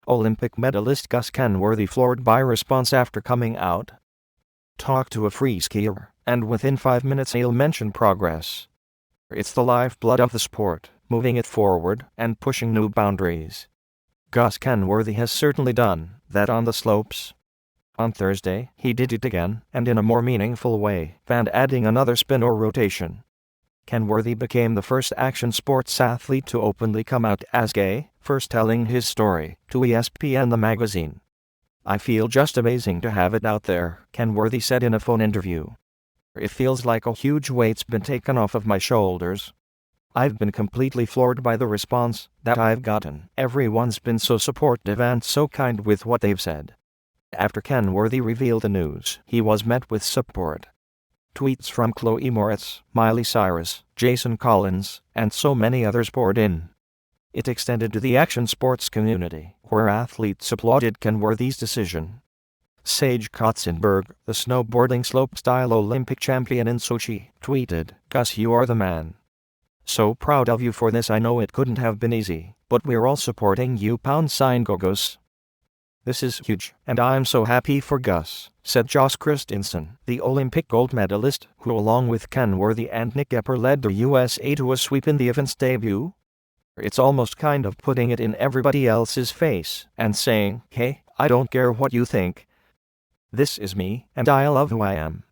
Olympic medalist Gus Kenworthy floored by response after coming out. Talk to a free skier, and within 5 minutes he'll mention progress. It's the lifeblood of the sport, moving it forward and pushing new boundaries. Gus Kenworthy has certainly done that on the slopes. On Thursday, he did it again, and in a more meaningful way, than adding another spin or rotation. Kenworthy became the first action sports athlete to openly come out as gay, first telling his story to ESPN the Magazine. "I feel just amazing to have it out there," Kenworthy said in a phone interview. "It feels like a huge weight's been taken off of my shoulders. I've been completely floored by the response that I've gotten. Everyone's been so supportive and so kind with what they've said." After Kenworthy revealed the news, he was met with support. Tweets from Chloe Moretz, Miley Cyrus, Jason Collins, and so many others poured in. It extended to the action sports community, where athletes applauded Kenworthy's decision. Sage Kotzenberg, the snowboarding slopestyle Olympic champion in Sochi, tweeted, "Gus, you are the man. So proud of you for this. I know it couldn't have been easy, but we're all supporting you. #Go Gus. This is huge, and I'm so happy for Gus," said Josh Christensen, the Olympic gold medalist, who along with Kenworthy and Nick Epper led the USA to a sweep in the event's debut. "It's almost kind of putting it in everybody else's face and saying, hey, I don't care what you think. This is me, and I love who I am."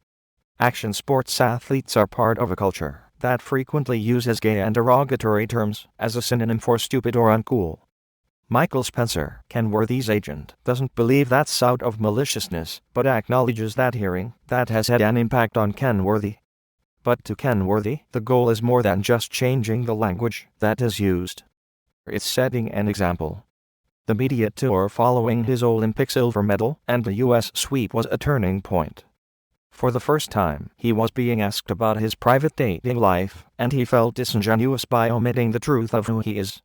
Action sports athletes are part of a culture that frequently uses gay and derogatory terms as a synonym for stupid or uncool. Michael Spencer, Kenworthy's agent, doesn't believe that's out of maliciousness, but acknowledges that hearing that has had an impact on Kenworthy. But to Kenworthy, the goal is more than just changing the language that is used. It's setting an example. The media tour following his Olympic silver medal and the U.S. sweep was a turning point. For the first time, he was being asked about his private dating life, and he felt disingenuous by omitting the truth of who he is.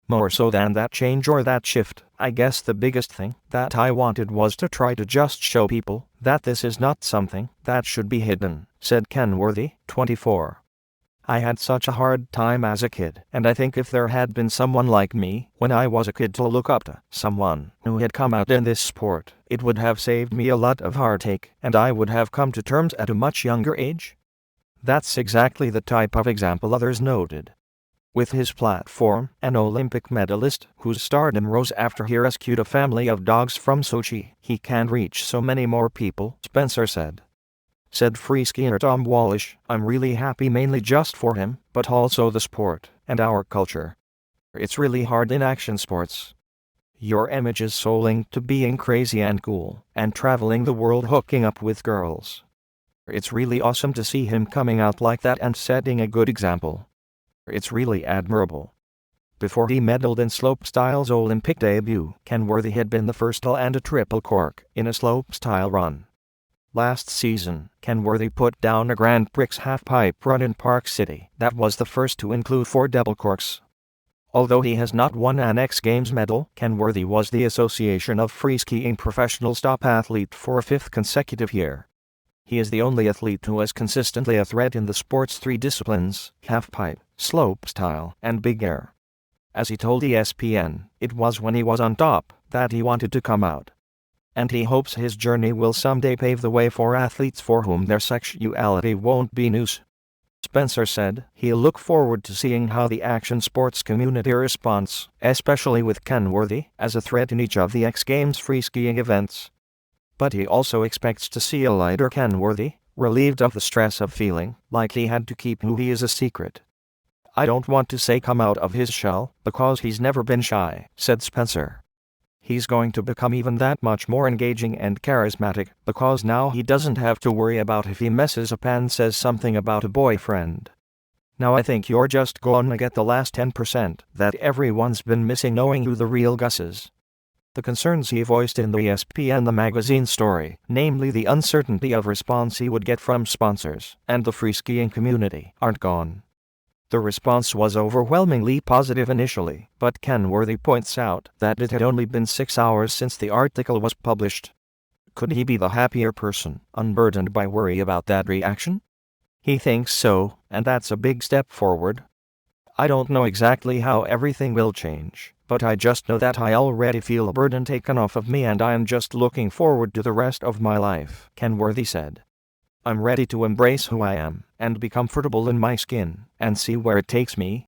"More so than that change or that shift, I guess the biggest thing that I wanted was to try to just show people that this is not something that should be hidden," said Kenworthy, 24. "I had such a hard time as a kid, and I think if there had been someone like me when I was a kid to look up to, someone who had come out in this sport, it would have saved me a lot of heartache, and I would have come to terms at a much younger age." That's exactly the type of example others noted. With his platform, an Olympic medalist whose stardom rose after he rescued a family of dogs from Sochi, he can reach so many more people, Spencer said. Said free skier Tom Wallish, "I'm really happy mainly just for him, but also the sport and our culture. It's really hard in action sports. Your image is so linked to being crazy and cool, and traveling the world hooking up with girls. It's really awesome to see him coming out like that and setting a good example. It's really admirable." Before he medaled in slopestyle's Olympic debut, Kenworthy had been the first and a triple cork in a slopestyle run. Last season, Kenworthy put down a Grand Prix half-pipe run in Park City that was the first to include 4 double corks. Although he has not won an X Games medal, Kenworthy was the Association of Free Skiing Professionals top athlete for a 5th consecutive year. He is the only athlete who is consistently a threat in the sport's 3 disciplines, halfpipe, slopestyle, and big air. As he told ESPN, it was when he was on top that he wanted to come out. And he hopes his journey will someday pave the way for athletes for whom their sexuality won't be news. Spencer said he'll look forward to seeing how the action sports community responds, especially with Kenworthy as a threat in each of the X Games free skiing events. But he also expects to see a lighter Kenworthy, relieved of the stress of feeling like he had to keep who he is a secret. "I don't want to say come out of his shell, because he's never been shy," said Spencer. "He's going to become even that much more engaging and charismatic, because now he doesn't have to worry about if he messes up and says something about a boyfriend. Now I think you're just gonna get the last 10% that everyone's been missing, knowing who the real Gus is." The concerns he voiced in the ESPN the Magazine story, namely the uncertainty of response he would get from sponsors and the free skiing community, aren't gone. The response was overwhelmingly positive initially, but Kenworthy points out that it had only been 6 hours since the article was published. Could he be the happier person, unburdened by worry about that reaction? He thinks so, and that's a big step forward. "I don't know exactly how everything will change, But I just know that I already feel a burden taken off of me and I am just looking forward to the rest of my life," Kenworthy said. "I'm ready to embrace who I am and be comfortable in my skin and see where it takes me."